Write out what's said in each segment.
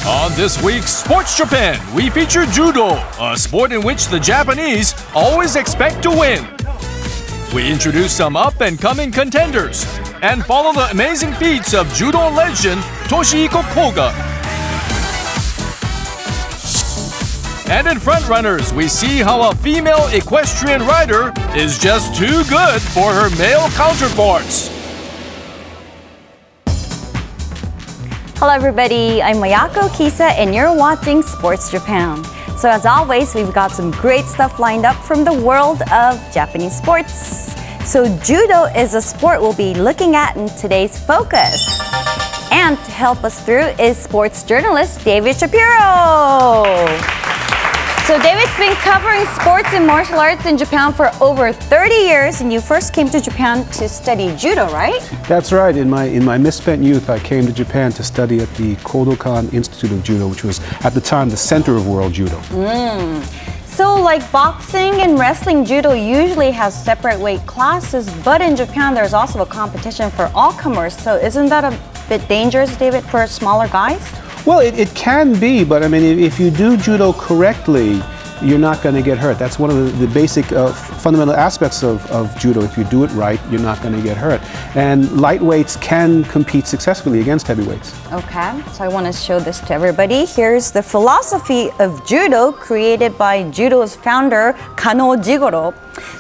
On this week's Sports Japan, we feature Judo, a sport in which the Japanese always expect to win. We introduce some up-and-coming contenders and follow the amazing feats of Judo legend Toshihiko Koga. And in Frontrunners, we see how a female equestrian rider is just too good for her male counterparts. Hello everybody, I'm Mayako Kisa and you're watching Sports Japan. So as always, we've got some great stuff lined up from the world of Japanese sports. So Judo is a sport we'll be looking at in today's focus. And to help us through is sports journalist David Shapiro. So David's been covering sports and martial arts in Japan for over 30 years, and you first came to Japan to study Judo, right? That's right. In my misspent youth, I came to Japan to study at the Kodokan Institute of Judo, which was at the time the center of world judo. So like boxing and wrestling, Judo usually has separate weight classes, but in Japan there's also a competition for all comers. So isn't that a bit dangerous, David, for smaller guys? Well, it can be, but I mean, if you do judo correctly, you're not going to get hurt. That's one of the basic fundamental aspects of judo. If you do it right, you're not going to get hurt. And lightweights can compete successfully against heavyweights. Okay, so I want to show this to everybody. Here's the philosophy of judo created by judo's founder, Kano Jigoro.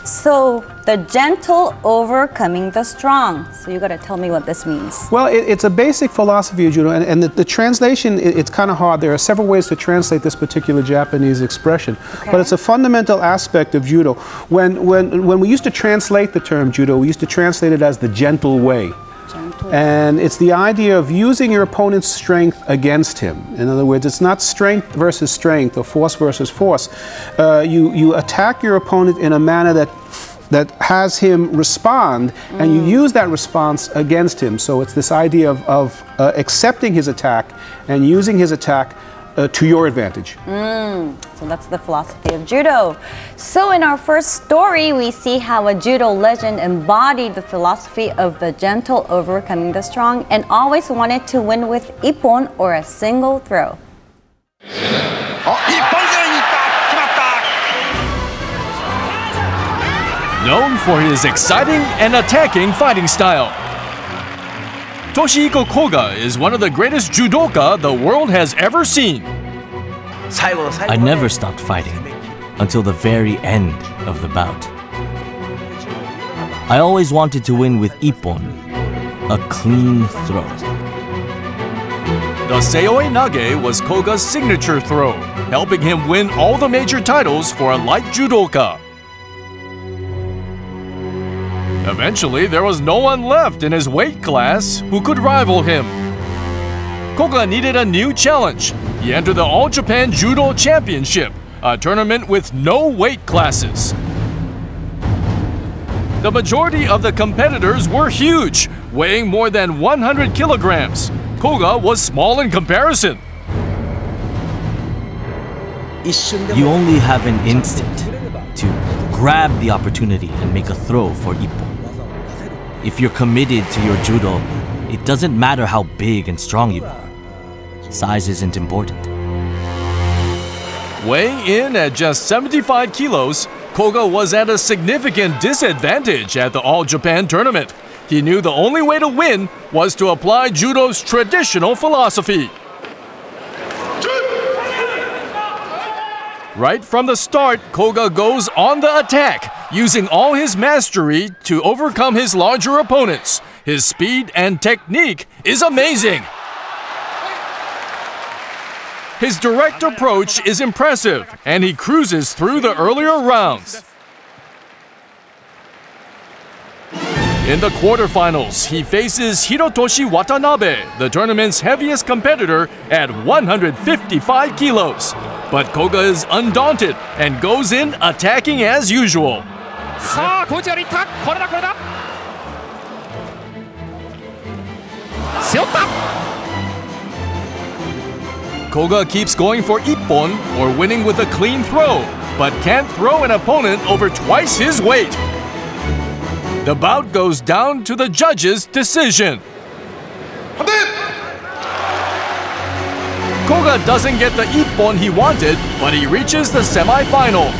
So, the gentle overcoming the strong. So you got to tell me what this means. Well, it's a basic philosophy of judo, and the translation, it's kind of hard. There are several ways to translate this particular Japanese expression, but it's a fundamental aspect of judo. When we used to translate the term judo, we used to translate it as the gentle way. And it's the idea of using your opponent's strength against him. In other words, it's not strength versus strength or force versus force. You attack your opponent in a manner that has him respond, and you use that response against him. So it's this idea of accepting his attack and using his attack to your advantage. So that's the philosophy of judo. So in our first story, we see how a judo legend embodied the philosophy of the gentle overcoming the strong and always wanted to win with ippon, or a single throw. Known for his exciting and attacking fighting style, Toshihiko Koga is one of the greatest judoka the world has ever seen. I never stopped fighting until the very end of the bout. I always wanted to win with ippon, a clean throw. The Seoi Nage was Koga's signature throw, helping him win all the major titles for a light judoka. Eventually, there was no one left in his weight class who could rival him. Koga needed a new challenge. He entered the All Japan Judo Championship, a tournament with no weight classes. The majority of the competitors were huge, weighing more than 100 kilograms. Koga was small in comparison. You only have an instant to grab the opportunity and make a throw for ippon. If you're committed to your judo, it doesn't matter how big and strong you are. Size isn't important. Weighing in at just 75 kilos, Koga was at a significant disadvantage at the All Japan tournament. He knew the only way to win was to apply judo's traditional philosophy. Right from the start, Koga goes on the attack, using all his mastery to overcome his larger opponents. His speed and technique is amazing. His direct approach is impressive, and he cruises through the earlier rounds. In the quarterfinals, he faces Hirotoshi Watanabe, the tournament's heaviest competitor, at 155 kilos. But Koga is undaunted and goes in attacking as usual. Koga keeps going for ippon, or winning with a clean throw, but can't throw an opponent over twice his weight. The bout goes down to the judges' decision. Koga doesn't get the ippon he wanted, but he reaches the semi-final.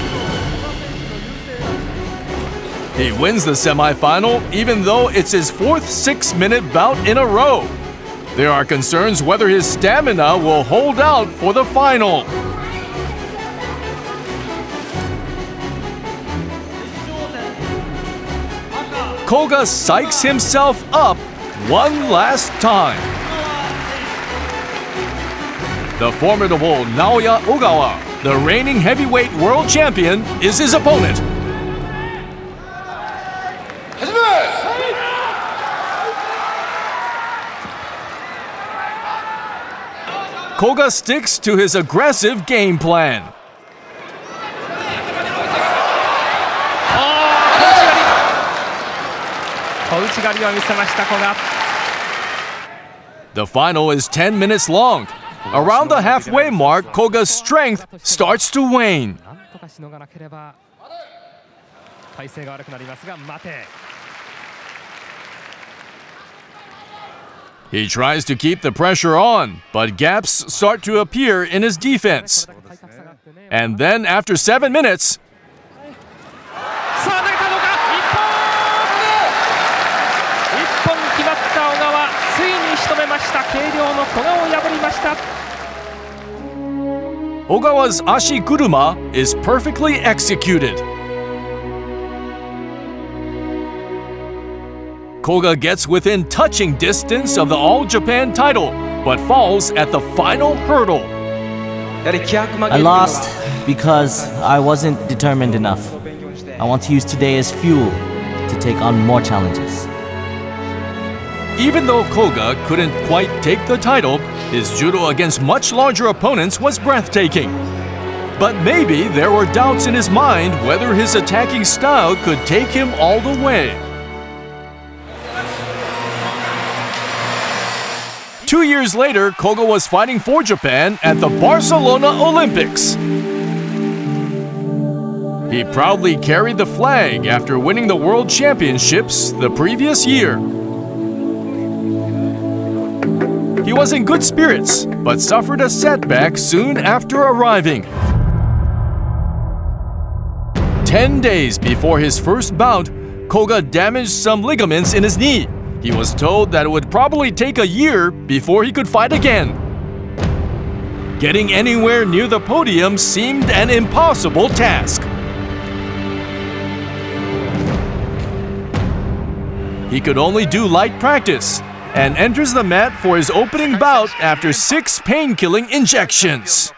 He wins the semi-final even though it's his fourth 6-minute bout in a row. There are concerns whether his stamina will hold out for the final. Koga psychs himself up one last time. The formidable Naoya Ogawa, the reigning heavyweight world champion, is his opponent. Koga sticks to his aggressive game plan. The final is 10 minutes long. Around the halfway mark, Koga's strength starts to wane. He tries to keep the pressure on, but gaps start to appear in his defense. And then after 7 minutes, Ogawa's ashiguruma is perfectly executed. Koga gets within touching distance of the All Japan title, but falls at the final hurdle. I lost because I wasn't determined enough. I want to use today as fuel to take on more challenges. Even though Koga couldn't quite take the title, his judo against much larger opponents was breathtaking. But maybe there were doubts in his mind whether his attacking style could take him all the way. 2 years later, Koga was fighting for Japan at the Barcelona Olympics. He proudly carried the flag after winning the World Championships the previous year. He was in good spirits, but suffered a setback soon after arriving. 10 days before his first bout, Koga damaged some ligaments in his knee. He was told that it would probably take a year before he could fight again. Getting anywhere near the podium seemed an impossible task. He could only do light practice and enters the mat for his opening bout after 6 pain-killing injections.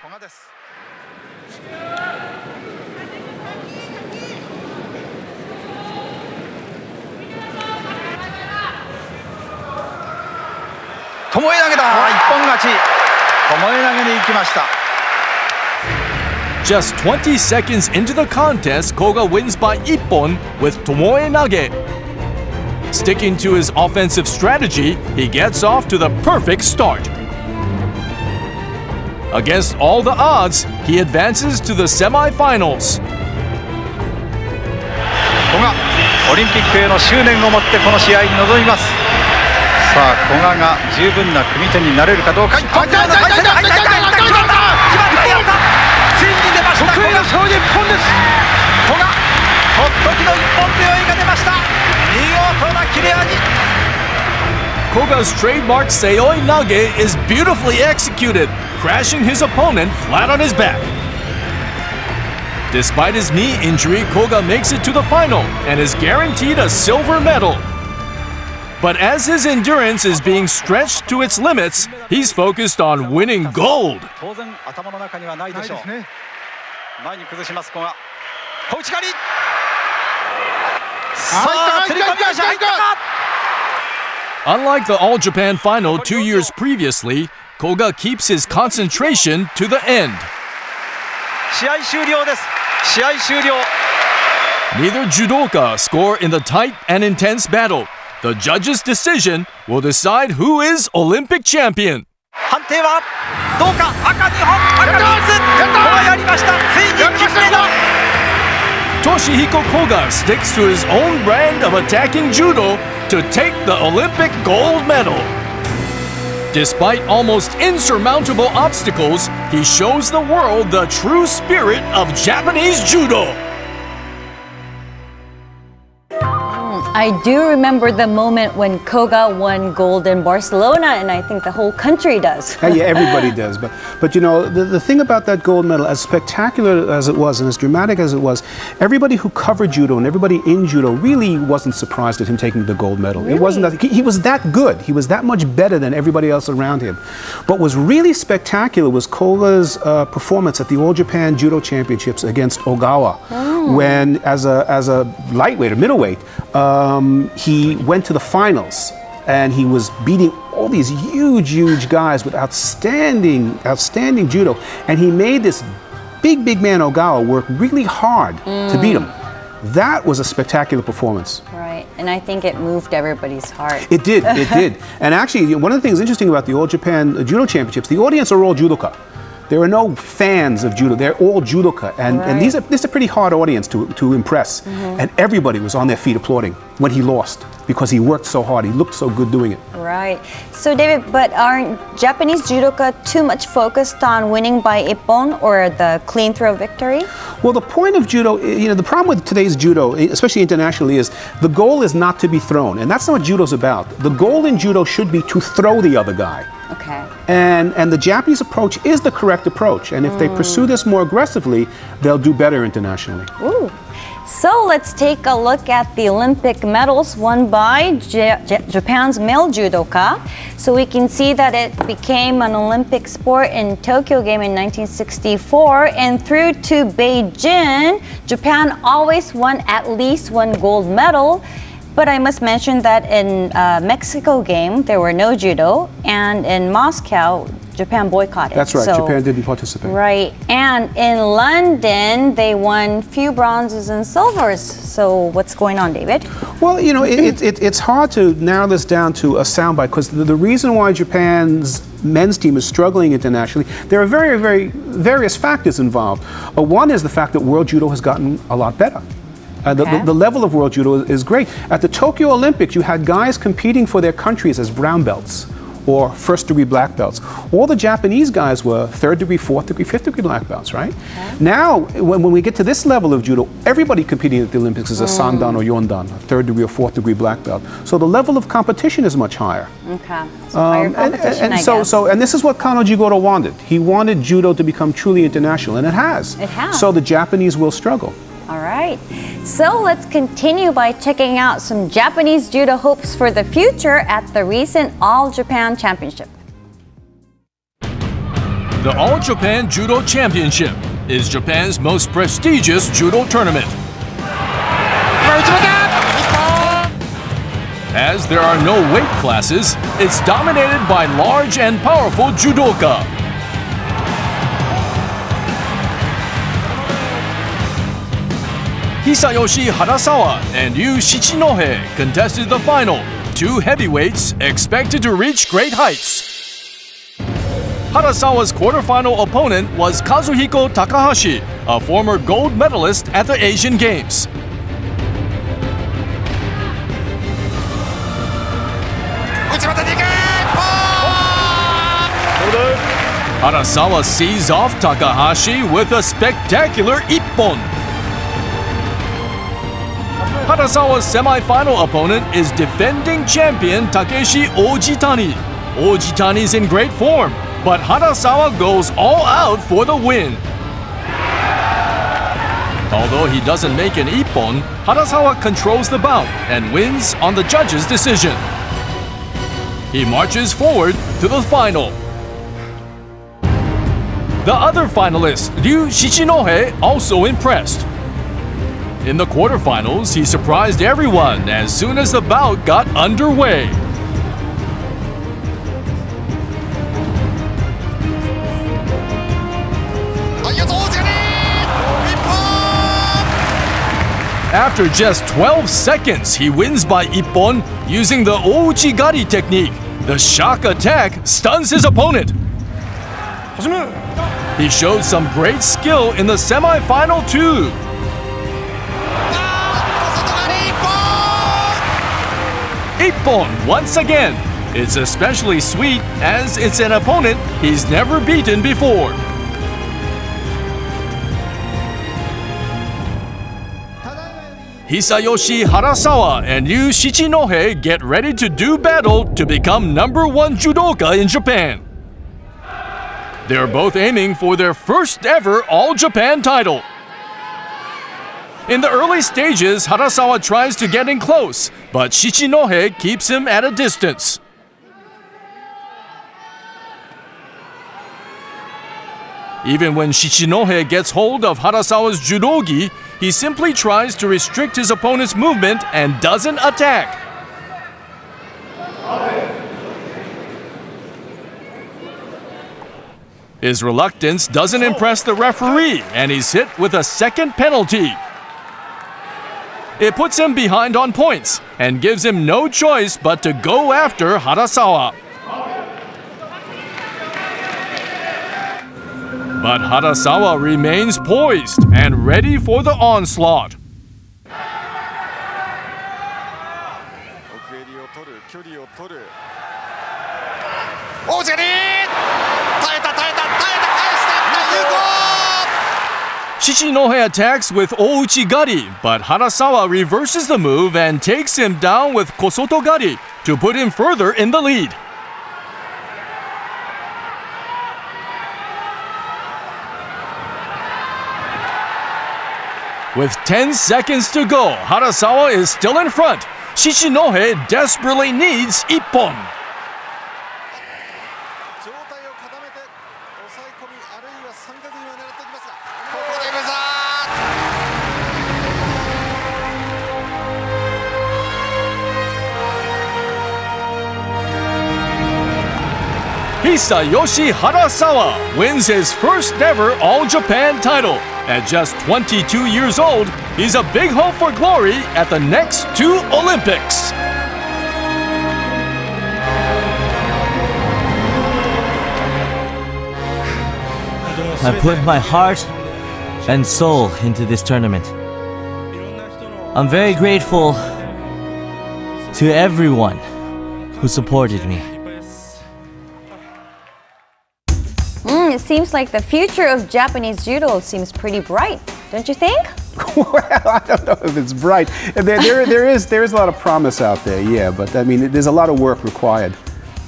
Just 20 seconds into the contest, Koga wins by ippon with tomoe nage. Sticking to his offensive strategy, he gets off to the perfect start. Against all the odds, he advances to the semi-finals. 古賀、オリンピックへの執念を持ってこの試合に臨みます。さあ、古賀が十分な組み手になれるかどうか。一本決まった。決まった。ついに出ました。得意の勝利一本です。古賀、とっときの一本背負いが出ました。見事な切れ味。Koga's trademark seoi nage is beautifully executed, crashing his opponent flat on his back. Despite his knee injury, Koga makes it to the final and is guaranteed a silver medal. But as his endurance is being stretched to its limits, he's focused on winning gold. Unlike the All Japan final 2 years previously, Koga keeps his concentration to the end. Neither judoka score in the tight and intense battle. The judge's decision will decide who is Olympic champion. Toshihiko Koga sticks to his own brand of attacking judo to take the Olympic gold medal. Despite almost insurmountable obstacles, he shows the world the true spirit of Japanese judo. I do remember the moment when Koga won gold in Barcelona, and I think the whole country does. Yeah, everybody does. But you know, the thing about that gold medal, as spectacular as it was and as dramatic as it was, everybody who covered judo and everybody in judo really wasn't surprised at him taking the gold medal. Really? It wasn't that he was that good. He was that much better than everybody else around him. But what was really spectacular was Koga's performance at the All Japan Judo Championships against Ogawa, when as a lightweight or middleweight. He went to the finals and he was beating all these huge guys with outstanding judo, and he made this big man Ogawa work really hard to beat him. That was a spectacular performance. Right, and I think it moved everybody's heart. It did, it did. And actually, one of the things interesting about the All Japan Judo Championships, the audience are all judoka. There are no fans of judo. They're all judoka, and this is a pretty hard audience to impress. And everybody was on their feet applauding when he lost because he worked so hard. He looked so good doing it. Right. So David, but aren't Japanese judoka too much focused on winning by ippon or the clean throw victory? Well, the point of judo, you know, the problem with today's judo, especially internationally, is the goal is not to be thrown, and that's not what judo's about. The goal in judo should be to throw the other guy. Okay. And the Japanese approach is the correct approach, and if they pursue this more aggressively, they'll do better internationally. Ooh. So let's take a look at the Olympic medals won by Japan's male judoka. So we can see that it became an Olympic sport in Tokyo game in 1964, and through to Beijing, Japan always won at least one gold medal. But I must mention that in Mexico game, there were no judo, and in Moscow, Japan boycotted. That's right, so, Japan didn't participate. Right, and in London, they won few bronzes and silvers. So what's going on, David? Well, you know, it's hard to narrow this down to a soundbite, because the reason why Japan's men's team is struggling internationally, there are various factors involved. One is the fact that world judo has gotten a lot better. The level of world judo is great. At the Tokyo Olympics, you had guys competing for their countries as brown belts or first-degree black belts. All the Japanese guys were third-degree, fourth-degree, fifth-degree black belts, right? Now, when we get to this level of judo, everybody competing at the Olympics is a sandan or yondan, a third-degree or fourth-degree black belt. So the level of competition is much higher. Okay, so higher competition, and I guess. And this is what Kano Jigoro wanted. He wanted judo to become truly international, and it has. It has. So the Japanese will struggle. All right, so let's continue by checking out some Japanese judo hopes for the future at the recent All Japan Championship. The All Japan Judo Championship is Japan's most prestigious judo tournament. As there are no weight classes, it's dominated by large and powerful judoka. Hisayoshi Harasawa and Ryu Shichinohe contested the final, two heavyweights expected to reach great heights. Harasawa's quarterfinal opponent was Kazuhiko Takahashi, a former gold medalist at the Asian Games. Harasawa sees off Takahashi with a spectacular ippon. Harasawa's semi-final opponent is defending champion Takeshi Ojitani. Ojitani's in great form, but Harasawa goes all out for the win. Although he doesn't make an ippon, Harasawa controls the bout and wins on the judge's decision. He marches forward to the final. The other finalist, Ryu Shichinohe, also impressed. In the quarterfinals, he surprised everyone as soon as the bout got underway. After just 12 seconds, he wins by ippon using the ouchigari technique. The shock attack stuns his opponent. He showed some great skill in the semi-final too. Ippon once again. It's especially sweet as it's an opponent he's never beaten before. Hisayoshi Harasawa and Yu Shichinohe get ready to do battle to become #1 judoka in Japan. They're both aiming for their first ever All-Japan title. In the early stages, Harasawa tries to get in close, but Shichinohe keeps him at a distance. Even when Shichinohe gets hold of Harasawa's judogi, he simply tries to restrict his opponent's movement and doesn't attack. His reluctance doesn't impress the referee, and he's hit with a second penalty. It puts him behind on points and gives him no choice but to go after Harasawa. But Harasawa remains poised and ready for the onslaught. Shichinohe attacks with Ouchi-gari, but Harasawa reverses the move and takes him down with Kosoto-gari to put him further in the lead. With 10 seconds to go, Harasawa is still in front. Shichinohe desperately needs ippon. Hisayoshi Harasawa wins his first ever All-Japan title. At just 22 years old, he's a big hope for glory at the next 2 Olympics. I put my heart and soul into this tournament. I'm very grateful to everyone who supported me. It seems like the future of Japanese judo seems pretty bright, don't you think? Well, I don't know if it's bright. There is a lot of promise out there, yeah, but I mean, there's a lot of work required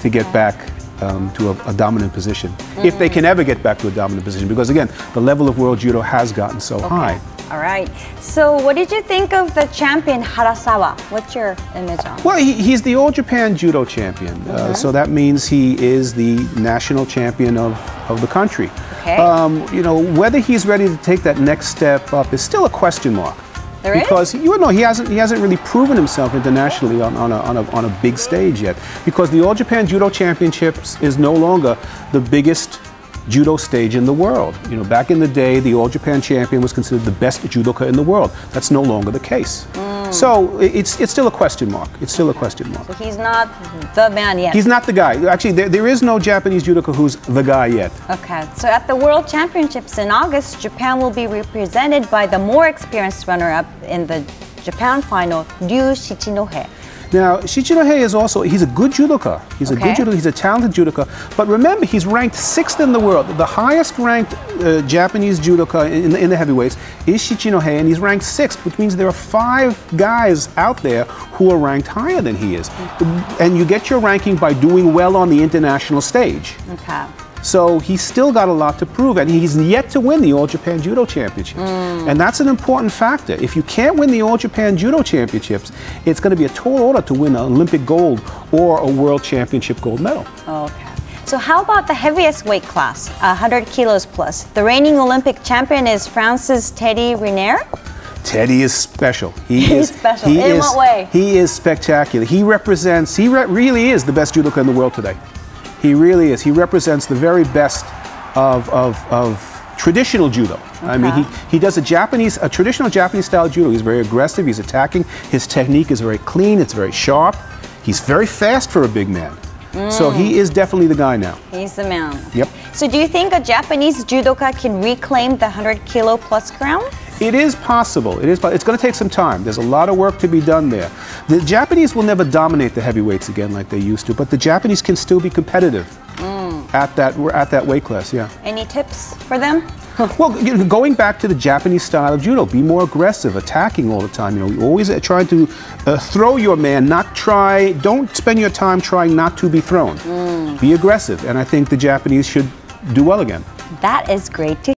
to get back to a dominant position, if they can ever get back to a dominant position, because again, the level of world judo has gotten so high. All right. So what did you think of the champion Harasawa? What's your image on him? Well, he's the All-Japan Judo champion, so that means he is the national champion of the country. Okay. You know, whether he's ready to take that next step up is still a question mark. Because you know he hasn't really proven himself internationally on a big stage yet. Because the All-Japan Judo Championships is no longer the biggest judo stage in the world. You know, back in the day, the All-Japan champion was considered the best judoka in the world. That's no longer the case. So it's still a question mark. It's still a question mark. So he's not the man yet. He's not the guy. Actually, there is no Japanese judoka who's the guy yet. Okay. So at the World Championships in August, Japan will be represented by the more experienced runner-up in the Japan final, Ryu Shichinohe. Now, Shichinohe is also, he's a good judoka. He's a good judoka, he's a talented judoka. But remember, he's ranked 6th in the world. The highest ranked Japanese judoka in the heavyweights is Shichinohe, and he's ranked 6th, which means there are 5 guys out there who are ranked higher than he is. And you get your ranking by doing well on the international stage. Okay. So he's still got a lot to prove, and he's yet to win the All-Japan Judo Championships. And that's an important factor. If you can't win the All-Japan Judo Championships, it's going to be a tall order to win an Olympic gold or a World Championship gold medal. Okay. So how about the heaviest weight class, 100 kilos plus? The reigning Olympic champion is France's Teddy Riner. Teddy is special. He's special. In what way? He is spectacular. He really is the best judoka in the world today. He really is. He represents the very best of traditional judo. Okay. I mean, he does a traditional Japanese style judo. He's very aggressive. He's attacking. His technique is very clean. It's very sharp. He's very fast for a big man. So he is definitely the guy now. He's the man. Yep. So do you think a Japanese judoka can reclaim the 100 kilo plus crown? It is possible. It's going to take some time. There's a lot of work to be done there. The Japanese will never dominate the heavyweights again like they used to, but the Japanese can still be competitive at that weight class. Yeah. Any tips for them? Well, going back to the Japanese style of judo, be more aggressive, attacking all the time. You always try to throw your man, don't spend your time trying not to be thrown. Be aggressive, and I think the Japanese should do well again. That is great to